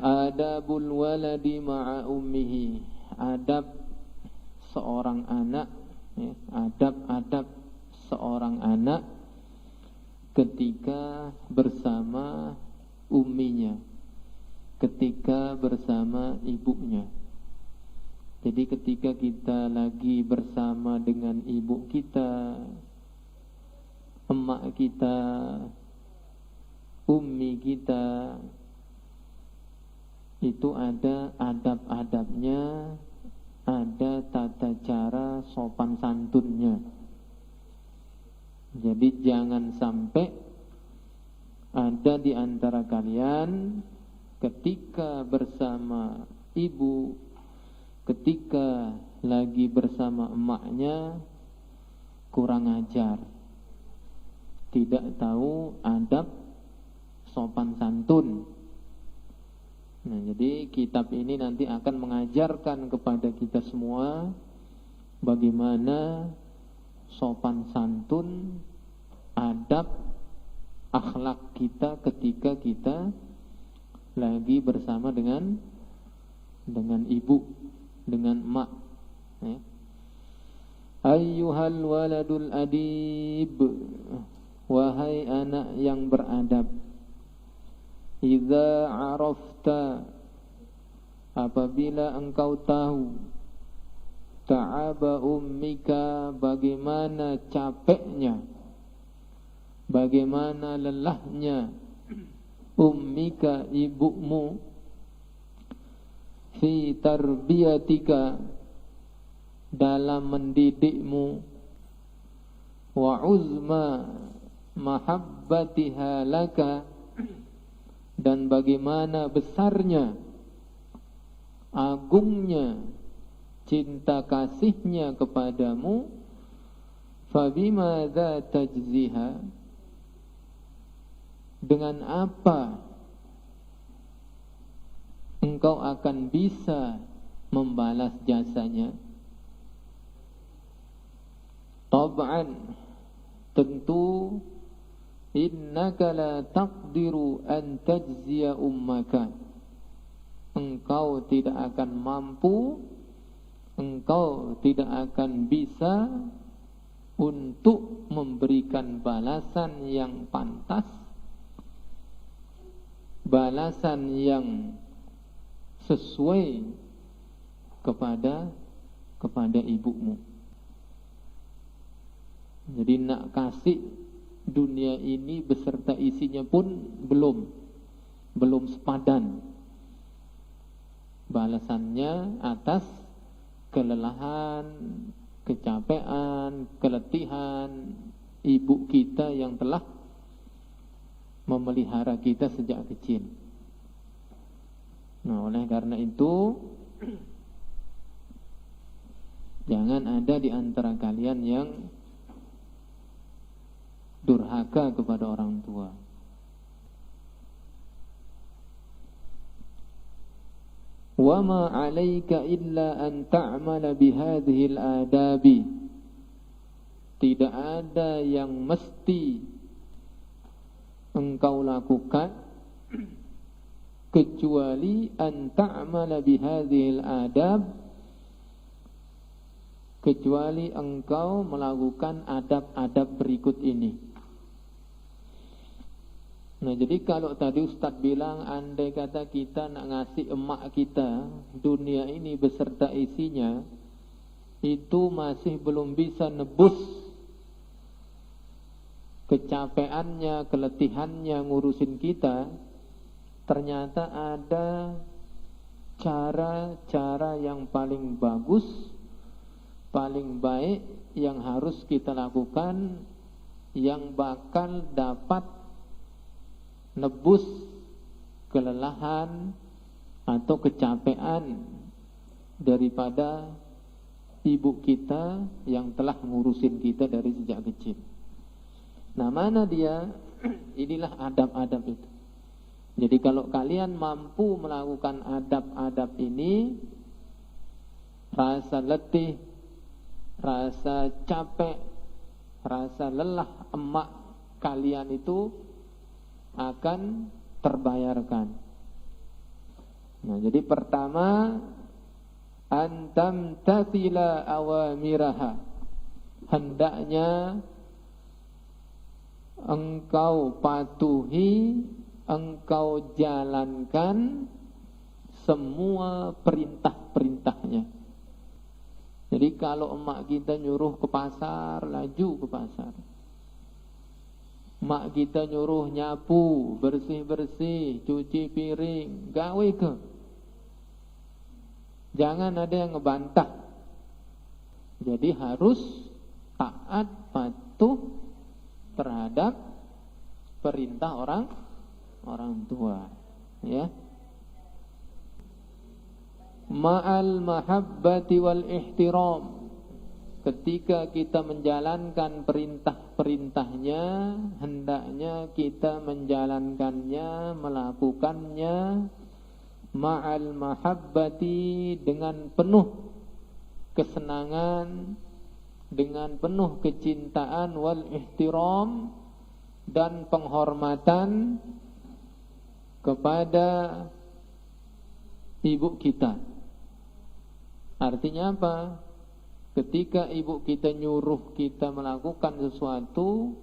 Adabul waladi ma'a ummihi, adab seorang anak, ya, adab-adab seorang anak ketika bersama umminya, ketika bersama ibunya. Jadi ketika kita lagi bersama dengan ibu kita, emak kita, ummi kita, itu ada adab-adabnya, ada tata cara sopan santunnya. Jadi jangan sampai ada di antara kalian ketika bersama ibu, ketika lagi bersama emaknya kurang ajar, tidak tahu adab sopan santun. Nah, jadi kitab ini nanti akan mengajarkan kepada kita semua bagaimana sopan santun, adab, akhlak kita ketika kita lagi bersama dengan ibu, dengan emak. Ya. Ayyuhal waladul adib, wahai anak yang beradab. Idza arafta, apabila engkau tahu, ta'aba ummika, bagaimana capeknya, bagaimana lelahnya ummika, ibumu, fi tarbiyatika, dalam mendidikmu, wa uzma mahabbatiha laka, dan bagaimana besarnya, agungnya cinta kasihnya kepadamu, fabimadza tajziha, dengan apa engkau akan bisa membalas jasanya. Tab'an, tentu, innaka la taqdiru an tajziya ummaka, engkau tidak akan mampu, engkau tidak akan bisa untuk memberikan balasan yang pantas, balasan yang sesuai kepada ibumu. Jadi nak kasih dunia ini beserta isinya pun belum sepadan balasannya atas kelelahan, kecapean, keletihan ibu kita yang telah memelihara kita sejak kecil. Nah, oleh karena itu jangan ada di antara kalian yang durhaka kepada orang tua. Wa ma 'alaika illa an ta'mala bihadhihi al-adabi, tidak ada yang mesti engkau lakukan kecuali an ta'mala bihadhihi al-adab, kecuali engkau melakukan adab-adab berikut ini. Nah, jadi kalau tadi Ustadz bilang andai kata kita nak ngasih emak kita dunia ini beserta isinya, itu masih belum bisa nebus kecapeannya, keletihannya ngurusin kita. Ternyata ada cara-cara yang paling bagus, paling baik yang harus kita lakukan, yang bakal dapat nebus kelelahan atau kecapean daripada ibu kita yang telah ngurusin kita dari sejak kecil. Nah, mana dia? Inilah adab-adab itu. Jadi kalau kalian mampu melakukan adab-adab ini, rasa letih, rasa capek, rasa lelah emak kalian itu akan terbayarkan. Nah, jadi pertama antam tathila awamiraha, hendaknya engkau patuhi, engkau jalankan semua perintah-perintahnya. Jadi kalau emak kita nyuruh ke pasar, laju ke pasar. Emak kita nyuruh nyapu, bersih-bersih, cuci piring, gawe ke. Jangan ada yang ngebantah. Jadi harus taat, patuh terhadap perintah orang tua, ya. Ma'al mahabbati wal ihtiram. Ketika kita menjalankan perintah-perintahnya, hendaknya kita menjalankannya, melakukannya ma'al mahabbati, dengan penuh kesenangan, dengan penuh kecintaan, wal ihtiram, dan penghormatan kepada ibu kita. Artinya apa? Ketika ibu kita nyuruh kita melakukan sesuatu,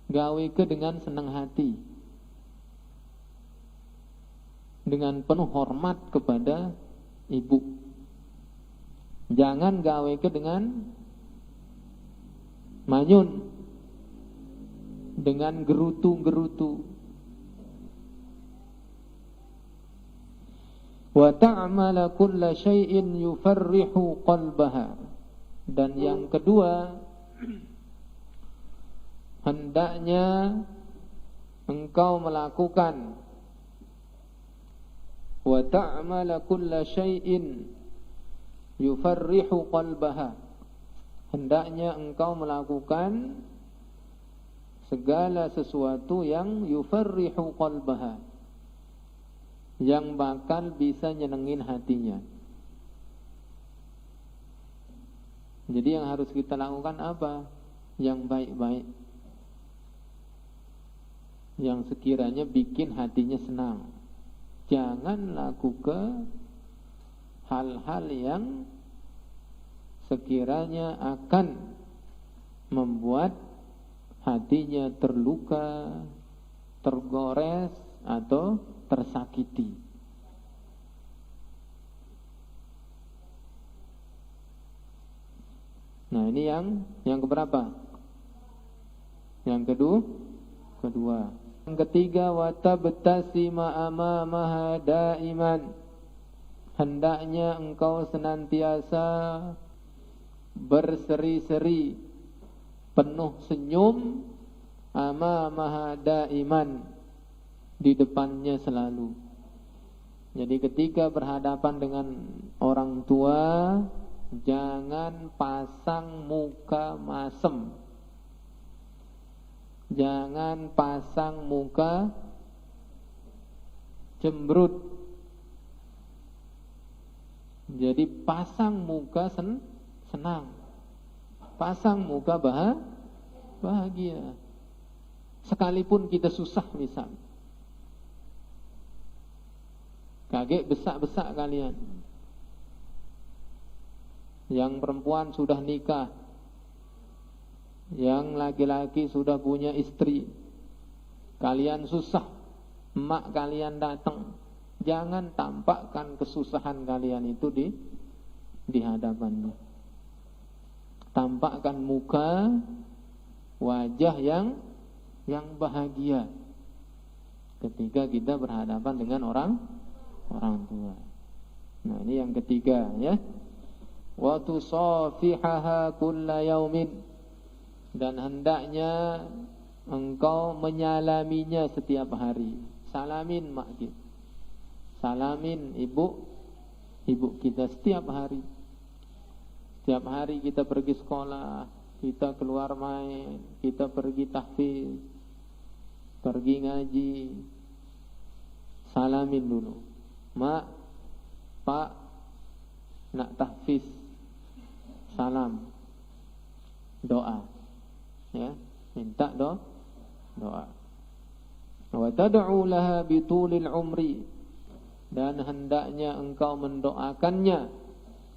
gawe ke dengan senang hati, dengan penuh hormat kepada ibu. Jangan gawe ke dengan manyun, dengan gerutu-gerutu. Wa ta'mala kulla syai'in yufarrihu qalbaha. Dan yang kedua, hendaknya engkau melakukan wa ta'mala kulla syai'in yufarrihu qalbaha. Hendaknya engkau melakukan segala sesuatu yang yufarrihu qalbaha, yang bakal bisa nyenengin hatinya. Jadi yang harus kita lakukan apa? Yang baik-baik, yang sekiranya bikin hatinya senang. Jangan lakukan hal-hal yang sekiranya akan membuat hatinya terluka, tergores, atau tersakiti. Nah, ini yang keberapa? Yang kedua. Yang ketiga, wa tabtasima amamaha daiman. Hendaknya engkau senantiasa berseri-seri, penuh senyum, amamaha daiman, di depannya selalu. Jadi ketika berhadapan dengan orang tua, jangan pasang muka masem, jangan pasang muka cemberut. Jadi pasang muka senang, pasang muka bahagia. Sekalipun kita susah, misal kaget besak-besak kalian, yang perempuan sudah nikah, yang laki-laki sudah punya istri, kalian susah, emak kalian datang, jangan tampakkan kesusahan kalian itu di hadapannya. Tampakkan muka, wajah yang bahagia ketika kita berhadapan dengan orang tua. Nah, ini yang ketiga, ya. Wa tusafihaha kulla yaumin, dan hendaknya engkau menyalaminya setiap hari. Salamin mak kita, salamin ibu kita setiap hari. Setiap hari kita pergi sekolah, kita keluar main, kita pergi tahfiz, pergi ngaji, salamin dulu. Mak, pak, nak tahfiz, salam, doa, ya, minta doa. Wa tad'u laha bitulil umri, dan hendaknya engkau mendoakannya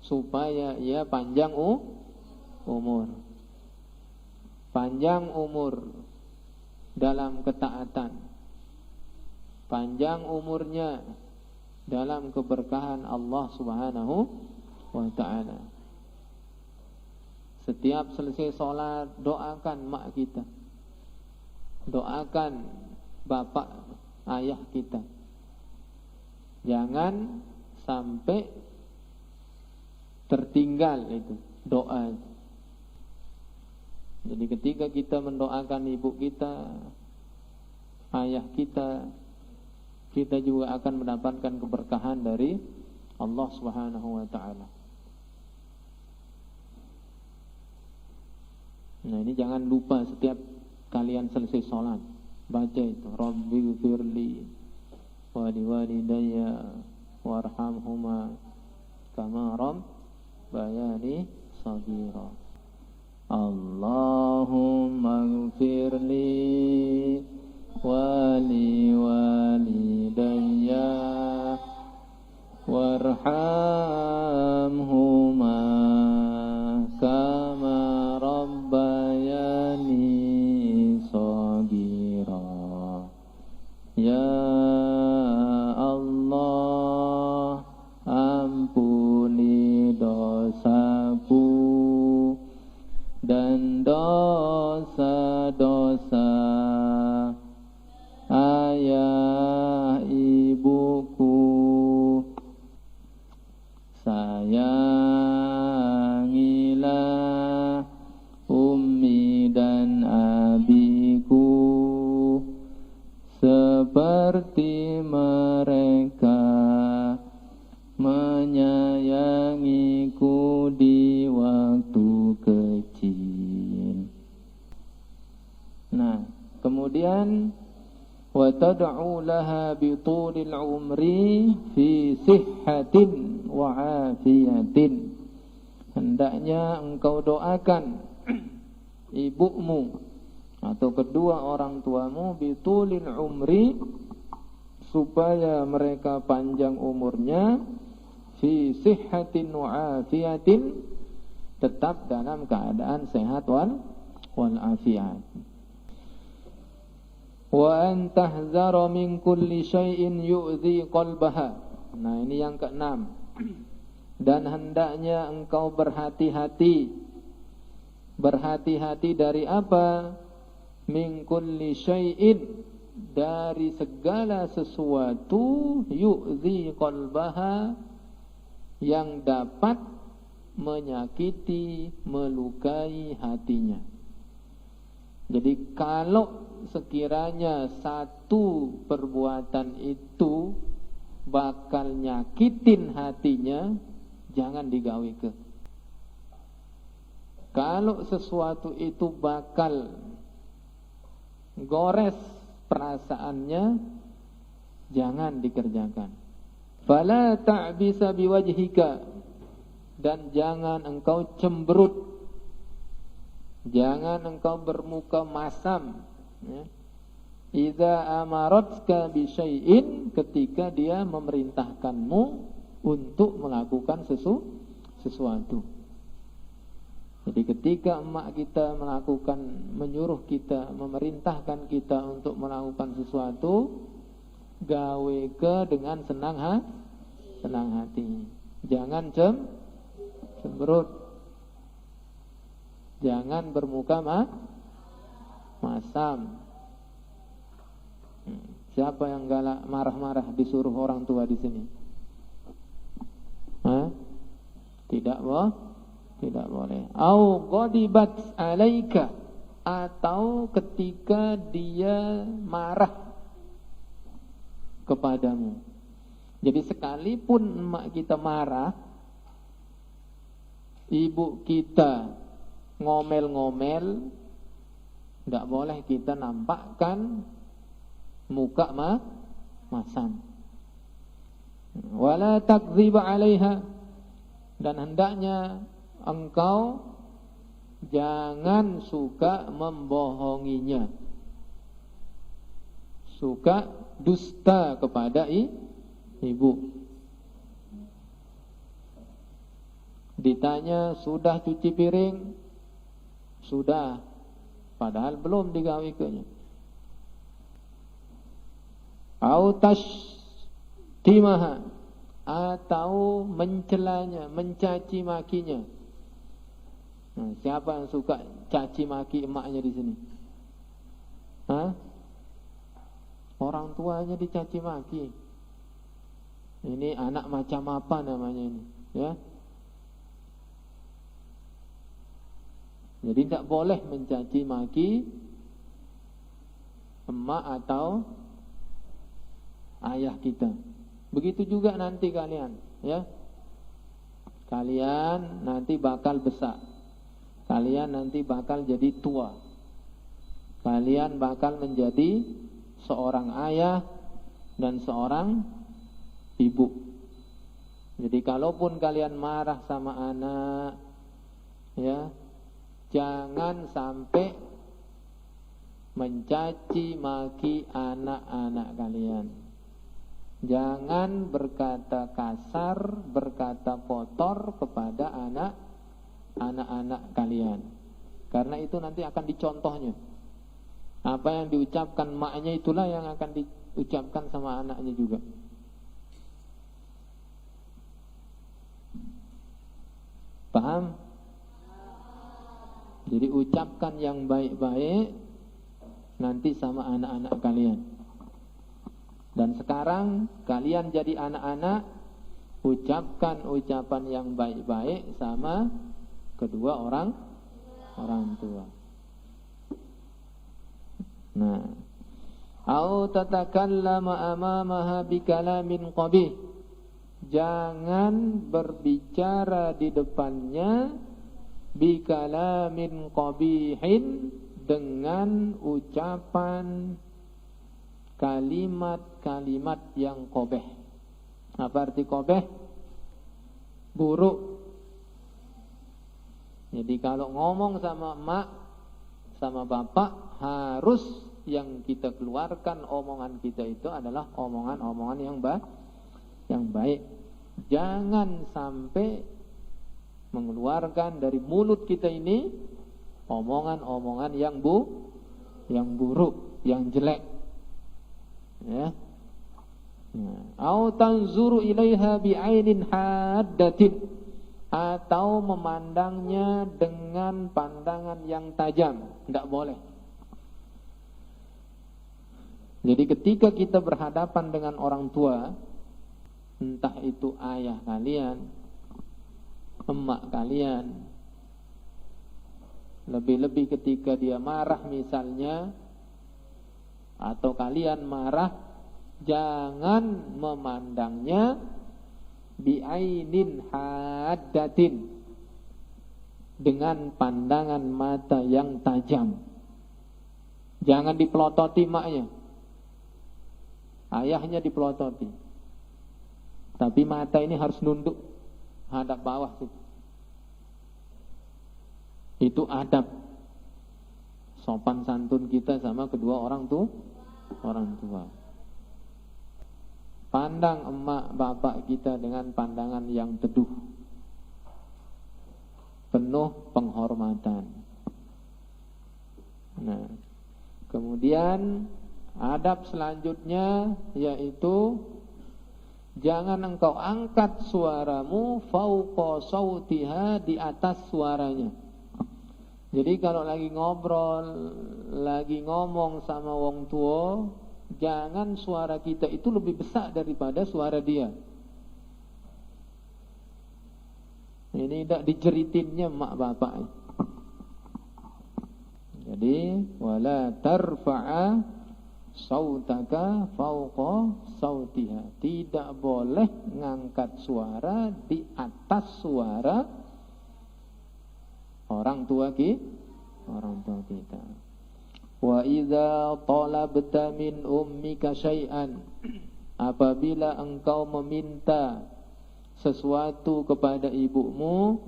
supaya ia panjang umur. Panjang umur dalam ketaatan, panjang umurnya dalam keberkahan Allah Subhanahu wa ta'ala. Setiap selesai sholat, doakan mak kita, doakan bapak ayah kita. Jangan sampai tertinggal itu doa. Jadi ketika kita mendoakan ibu kita, ayah kita, kita juga akan mendapatkan keberkahan dari Allah Subhanahu wa ta'ala. Nah, ini jangan lupa setiap kalian selesai sholat, baca itu, Rabbighfirli wa liwalidayya warhamhuma kama rabbayani shaghira. Allahumma ighfirli wa liwalidayya warhamhuma kama rabbayani shaghira. Ya Allah, ampuni dosaku dan dosa-dosa ayah ibuku. Sayangilah ummi dan abiku seperti mereka menyayangiku di waktu kecil. Nah, kemudian wa tad'u laha bi tulil umri fi sihhatin wa afiyatin. Hendaknya engkau doakan ibumu atau kedua orang tuamu bi tulil umri, supaya mereka panjang umurnya, fi sihhatin wa afiyatin, tetap dalam keadaan sehat wal afiat. Wa an tahzara min kulli syai'in yu'dhi qalbaha. Nah, ini yang keenam. Dan hendaknya engkau berhati-hati. Berhati-hati dari apa? Min kulli syai'in, dari segala sesuatu, yu'dhi qalbaha, yang dapat menyakiti, melukai hatinya. Jadi kalau sekiranya satu perbuatan itu bakal nyakitin hatinya, jangan digawe ke. Kalau sesuatu itu bakal gores perasaannya, jangan dikerjakan. Fala ta'bisa biwajhika, dan jangan engkau cemberut, jangan engkau bermuka masam, ya. Idza amaratka bi syai'in, ketika dia memerintahkanmu untuk melakukan sesuatu. Jadi ketika emak kita menyuruh kita, memerintahkan kita untuk melakukan sesuatu, gawe ke dengan senang hati. Jangan cemberut. Jangan bermuka masam. Siapa yang galak marah-marah disuruh orang tua di sini? Tidak boleh. Au ghadibat alaika, atau ketika dia marah kepadamu. Jadi sekalipun emak kita marah, ibu kita ngomel-ngomel, tidak boleh kita nampakkan muka masam. Wala takdzib 'alaiha, dan hendaknya engkau jangan suka membohonginya, suka dusta kepada ibu. Ditanya, sudah cuci piring? Sudah, padahal belum digawikannya. Au tashtimaha, atau mencelanya, mencaci makinya. Nah, siapa yang suka caci maki emaknya di sini? Hah? Orang tuanya dicaci maki. Ini anak macam apa namanya ini? Ya. Jadi tidak boleh mencaci maki emak atau ayah kita. Begitu juga nanti kalian, ya. Kalian nanti bakal besar. Kalian nanti bakal jadi tua. Kalian bakal menjadi seorang ayah dan seorang ibu. Jadi kalaupun kalian marah sama anak, ya, jangan sampai mencaci maki anak-anak kalian. Jangan berkata kasar, berkata kotor kepada anak-anak kalian. Karena itu nanti akan dicontohnya. Apa yang diucapkan maknya itulah yang akan diucapkan sama anaknya juga. Paham? Jadi ucapkan yang baik-baik nanti sama anak-anak kalian. Dan sekarang kalian jadi anak-anak, ucapkan ucapan yang baik-baik sama kedua orang tua. Nah, au tatakallama amamaha bikalamin qabih. Jangan berbicara di depannya bikalamin qabihin, dengan ucapan kalimat-kalimat yang qabih. Apa arti qabih? Buruk. Jadi kalau ngomong sama emak, sama bapak, harus yang kita keluarkan omongan kita itu adalah omongan-omongan yang baik. Jangan sampai mengeluarkan dari mulut kita ini omongan-omongan yang buruk, yang jelek. Ya. Au tanzuru ilaiha bi'ainin haddatin, atau memandangnya dengan pandangan yang tajam. Tidak boleh. Jadi ketika kita berhadapan dengan orang tua, entah itu ayah kalian, emak kalian, lebih-lebih ketika dia marah misalnya, atau kalian marah, jangan memandangnya bi'ainin haddatin, dengan pandangan mata yang tajam. Jangan dipelototi maknya. Ayahnya dipelototi, tapi mata ini harus nunduk hadap bawah situ. Itu adab sopan santun kita sama kedua orang tua. Pandang emak bapak kita dengan pandangan yang teduh, penuh penghormatan. Nah, kemudian adab selanjutnya yaitu jangan engkau angkat suaramu fauqa sautiha, di atas suaranya. Jadi kalau lagi ngobrol, lagi ngomong sama wong tua, jangan suara kita itu lebih besar daripada suara dia. Ini tidak dijeritinnya mak bapak. Jadi wala tarfa'a sautaka fauqa sautiha, tidak boleh ngangkat suara di atas suara orang tua kita. Wa idza talabta min ummika syai'an, apabila engkau meminta sesuatu kepada ibumu,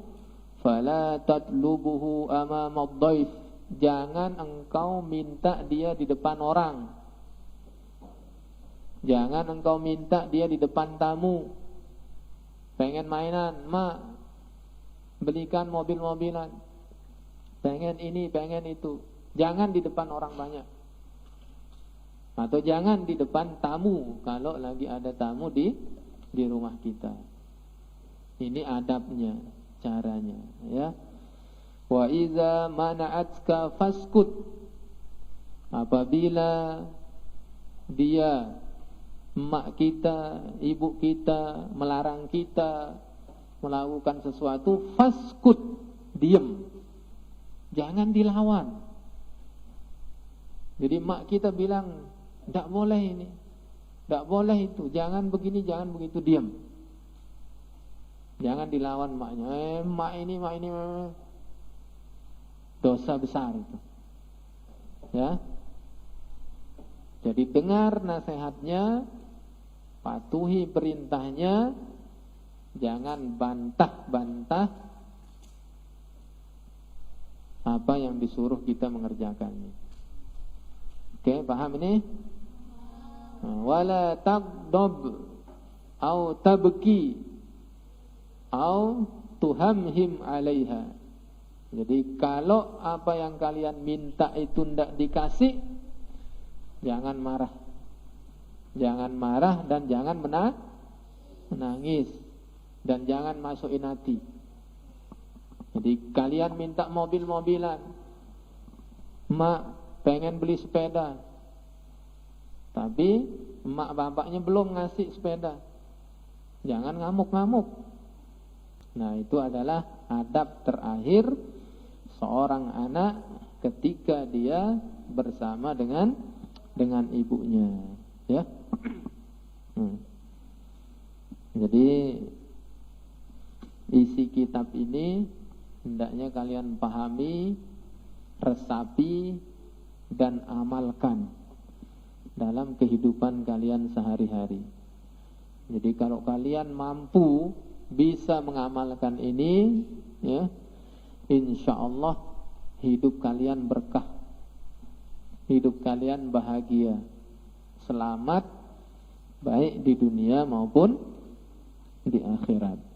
fala tatlubuhu amama dhaif, jangan engkau minta dia di depan orang. Jangan engkau minta dia di depan tamu. Pengen mainan, mak, belikan mobil-mobilan. Pengen ini, pengen itu. Jangan di depan orang banyak. Atau jangan di depan tamu kalau lagi ada tamu di rumah kita. Ini adabnya, caranya, ya. Wa iza mana'atka faskut. Apabila dia, emak kita, ibu kita melarang kita melakukan sesuatu, faskut, diam. Jangan dilawan. Jadi emak kita bilang, tidak boleh ini, tidak boleh itu, jangan begini, jangan begitu, diam. Jangan dilawan emaknya. Emak ini, dosa besar itu. Ya. Jadi dengar nasihatnya, patuhi perintahnya, jangan bantah-bantah apa yang disuruh kita mengerjakannya. Oke, paham ini? Wala taghdab au tabki au tuhamhim 'alaiha. Jadi kalau apa yang kalian minta itu tidak dikasih, jangan marah. Jangan marah dan jangan menangis. Dan jangan masukin hati. Jadi kalian minta mobil-mobilan, mak pengen beli sepeda, tapi emak bapaknya belum ngasih sepeda, jangan ngamuk-ngamuk. Nah, itu adalah adab terakhir seorang anak ketika dia bersama dengan ibunya, ya. Jadi isi kitab ini hendaknya kalian pahami, resapi, dan amalkan dalam kehidupan kalian sehari-hari. Jadi kalau kalian mampu bisa mengamalkan ini, ya, insya Allah hidup kalian berkah, hidup kalian bahagia, selamat, baik di dunia maupun di akhirat.